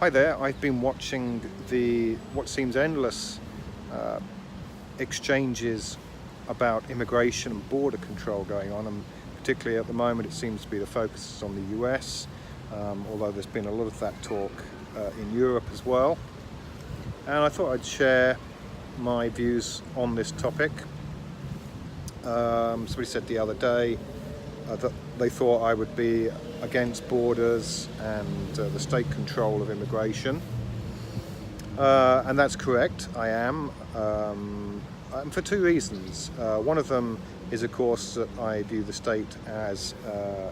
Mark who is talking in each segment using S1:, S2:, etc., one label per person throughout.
S1: Hi there, I've been watching what seems endless uh, exchanges about immigration and border control going on, and particularly at the moment it seems to be the focus is on the US, although there's been a lot of that talk in Europe as well. And I thought I'd share my views on this topic. Somebody said the other day that they thought I would be against borders and the state control of immigration, and that's correct, I am, and for two reasons. One of them is, of course, that I view the state as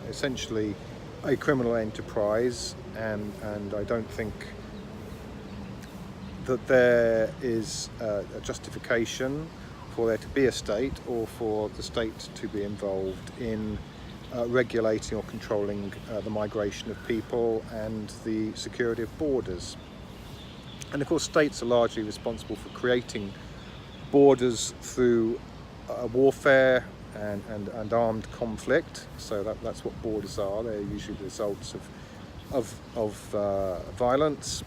S1: essentially a criminal enterprise, and I don't think that there is a justification for there to be a state or for the state to be involved in regulating or controlling the migration of people and the security of borders. And of course, states are largely responsible for creating borders through warfare and armed conflict. So that's what borders are. They're usually the results of violence.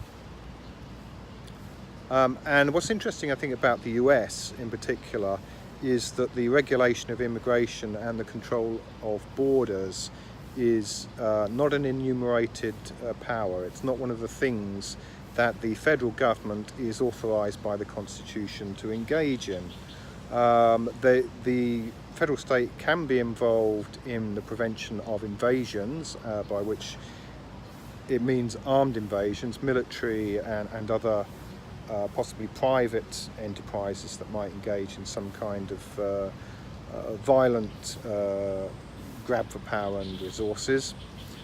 S1: And what's interesting, I think, about the US in particular is that the regulation of immigration and the control of borders is not an enumerated power. It's not one of the things that the federal government is authorised by the Constitution to engage in. The federal state can be involved in the prevention of invasions, by which it means armed invasions, military and other possibly private enterprises that might engage in some kind of violent grab for power and resources.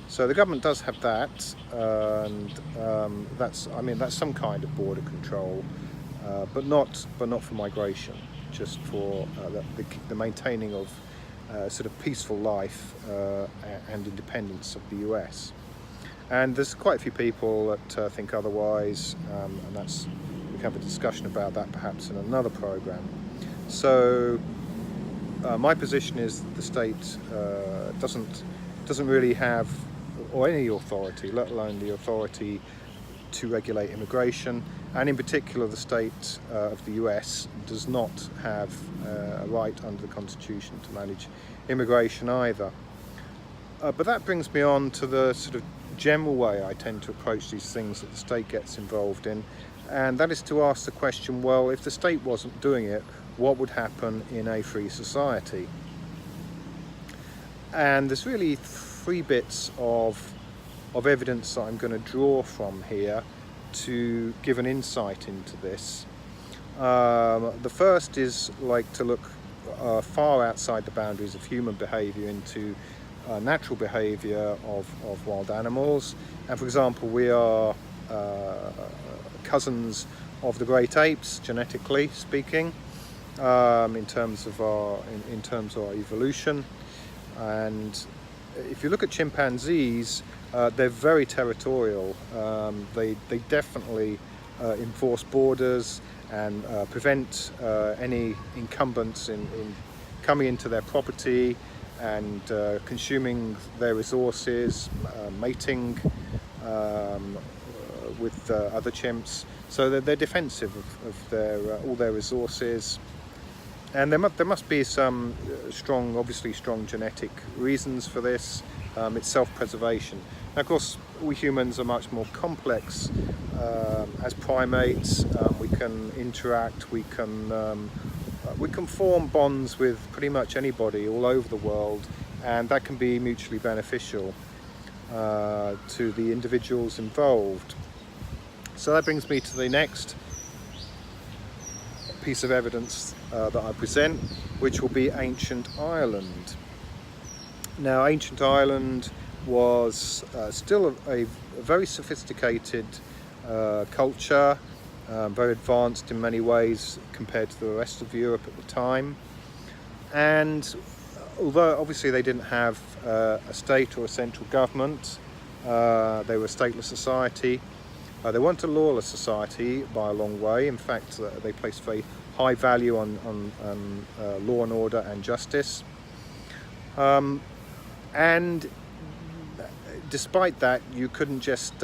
S1: So the government does have that, and that's some kind of border control, but not for migration, just for the maintaining of sort of peaceful life and independence of the US. And there's quite a few people that think otherwise, and we can have a discussion about that perhaps in another program. So my position is that the state doesn't really have or any authority, let alone the authority to regulate immigration, and in particular the state of the US does not have a right under the Constitution to manage immigration either. But that brings me on to the sort of general way I tend to approach these things that the state gets involved in, and that is to ask the question, well, if the state wasn't doing it, what would happen in a free society? And there's really three bits of evidence that I'm going to draw from here to give an insight into this. The first is to look far outside the boundaries of human behaviour into natural behaviour of wild animals. And for example, we are cousins of the great apes, genetically speaking, in terms of our evolution. And if you look at chimpanzees, they're very territorial. They definitely enforce borders and prevent any incumbents in coming into their property and consuming their resources, mating with other chimps. So they're defensive of all their resources. And there must be some obviously strong genetic reasons for this. It's self-preservation. Now, of course, we humans are much more complex as primates. We can interact. We can form bonds with pretty much anybody all over the world, and that can be mutually beneficial to the individuals involved. So that brings me to the next piece of evidence that I present, which will be ancient Ireland. Now, ancient Ireland was still a very sophisticated culture, very advanced in many ways compared to the rest of Europe at the time. And although obviously they didn't have a state or a central government, they were a stateless society. They weren't a lawless society by a long way. In fact, they placed very high value on law and order and justice. And despite that, you couldn't just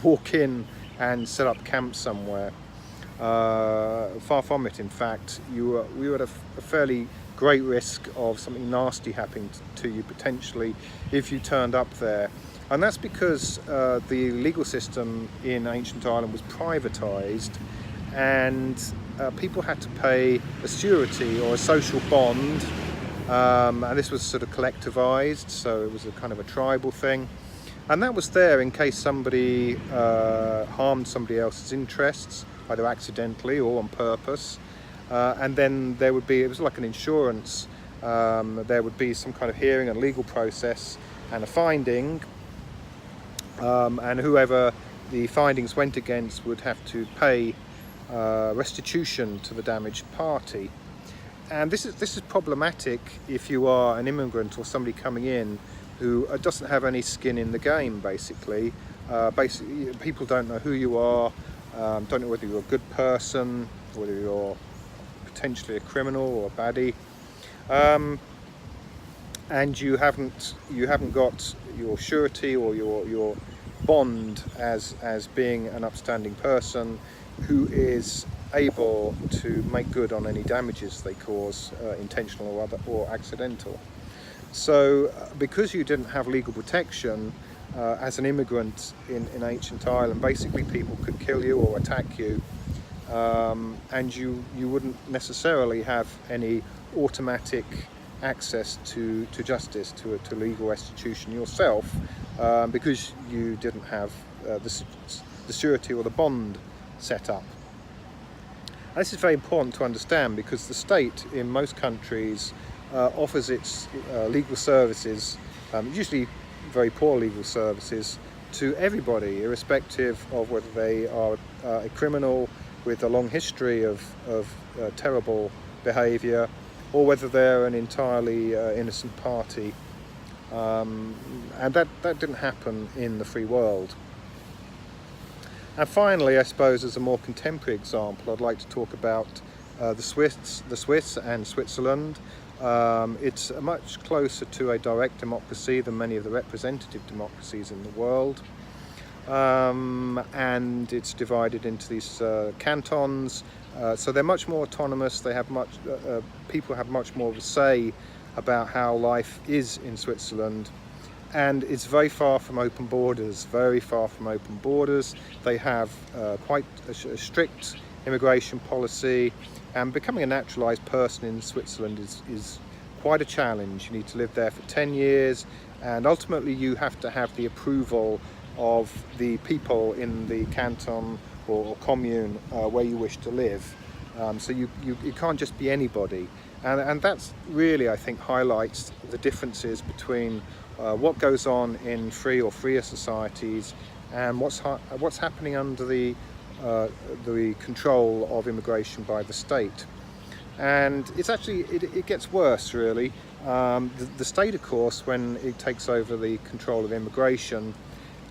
S1: walk in and set up camp somewhere. Far from it, in fact. We were at a fairly great risk of something nasty happening to you potentially if you turned up there. And that's because the legal system in ancient Ireland was privatised, and people had to pay a surety or a social bond, and this was sort of collectivised, so it was a kind of a tribal thing, and that was there in case somebody harmed somebody else's interests, either accidentally or on purpose. And then there would be, it was like an insurance, there would be some kind of hearing and legal process and a finding, and whoever the findings went against would have to pay restitution to the damaged party. And this is problematic if you are an immigrant or somebody coming in who doesn't have any skin in the game, basically. Basically, people don't know who you are, don't know whether you're a good person, whether you're potentially a criminal or a baddie, and you haven't got your surety or your bond as being an upstanding person who is able to make good on any damages they cause, intentional or accidental. So because you didn't have legal protection as an immigrant in ancient Ireland, basically people could kill you or attack you, and you wouldn't necessarily have any automatic access to justice, to legal restitution yourself, because you didn't have the surety or the bond set up. And this is very important to understand, because the state in most countries offers its legal services, usually very poor legal services, to everybody, irrespective of whether they are a criminal with a long history of terrible behaviour, or whether they're an entirely innocent party. And that didn't happen in the free world. And finally, I suppose, as a more contemporary example, I'd like to talk about the Swiss and Switzerland. It's much closer to a direct democracy than many of the representative democracies in the world. And it's divided into these cantons, so they're much more autonomous. They have people have much more of a say about how life is in Switzerland, and it's very far from open borders. Very far from open borders. They have quite a strict immigration policy, and becoming a naturalised person in Switzerland is quite a challenge. You need to live there for 10 years, and ultimately you have to have the approval of the people in the canton or commune where you wish to live. So you can't just be anybody, and that's really, I think, highlights the differences between what goes on in free or freer societies and what's happening under the control of immigration by the state. And it's actually, it gets worse, really. The state, of course, when it takes over the control of immigration,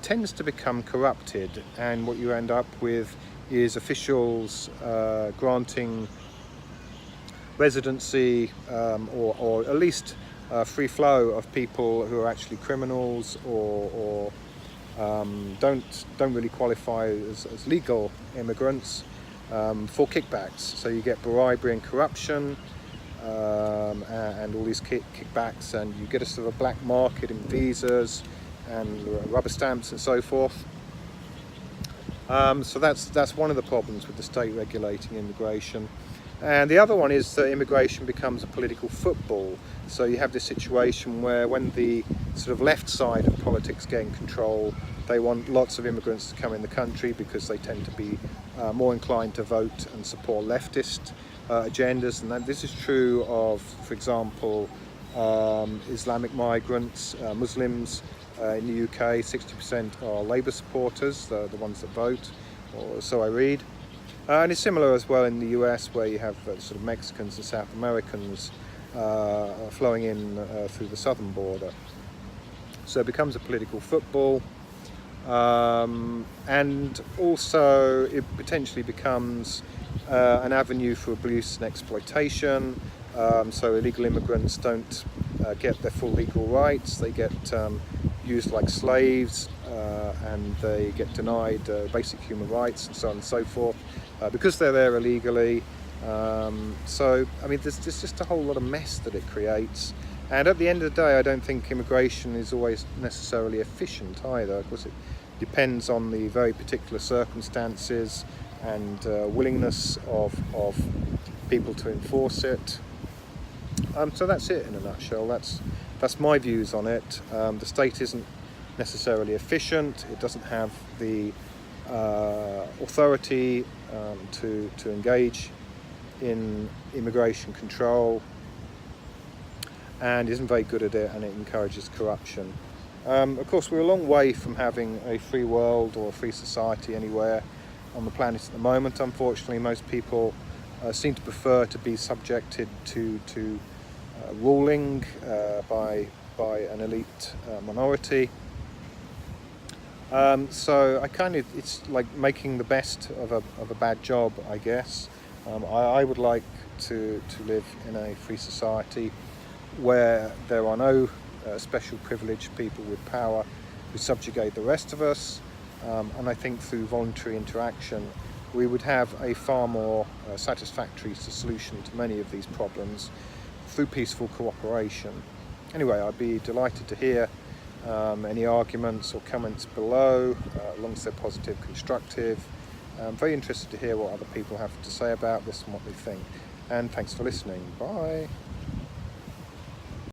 S1: tends to become corrupted, and what you end up with is officials granting residency or at least free flow of people who are actually criminals or don't really qualify as legal immigrants, for kickbacks. So you get bribery and corruption, and all these kickbacks, and you get a sort of a black market in visas and rubber stamps and so forth. So that's one of the problems with the state regulating immigration. And the other one is that immigration becomes a political football. So you have this situation where, when the sort of left side of politics get in control, they want lots of immigrants to come in the country because they tend to be more inclined to vote and support leftist agendas. And this is true of, for example, Islamic migrants, Muslims. In the UK, 60% are Labour supporters, the ones that vote, or so I read. And it's similar as well in the US, where you have sort of Mexicans and South Americans flowing in through the southern border. So it becomes a political football, and also it potentially becomes an avenue for abuse and exploitation. So illegal immigrants don't get their full legal rights. They get used like slaves, and they get denied basic human rights and so on and so forth because they're there illegally. So I mean, there's just a whole lot of mess that it creates, and at the end of the day I don't think immigration is always necessarily efficient either. Of course, it depends on the very particular circumstances and willingness of people to enforce it. So that's it in a nutshell. That's my views on it. The state isn't necessarily efficient. It doesn't have the authority to engage in immigration control, and isn't very good at it, and it encourages corruption. Of course, we're a long way from having a free world or a free society anywhere on the planet at the moment. Unfortunately, most people seem to prefer to be subjected to ruling by an elite minority. So it's like making the best of a bad job, I guess. I would like to live in a free society where there are no special privileged people with power who subjugate the rest of us, and I think through voluntary interaction we would have a far more satisfactory solution to many of these problems through peaceful cooperation. Anyway, I'd be delighted to hear any arguments or comments below, as long as they're positive, constructive. I'm very interested to hear what other people have to say about this and what they think. And thanks for listening. Bye.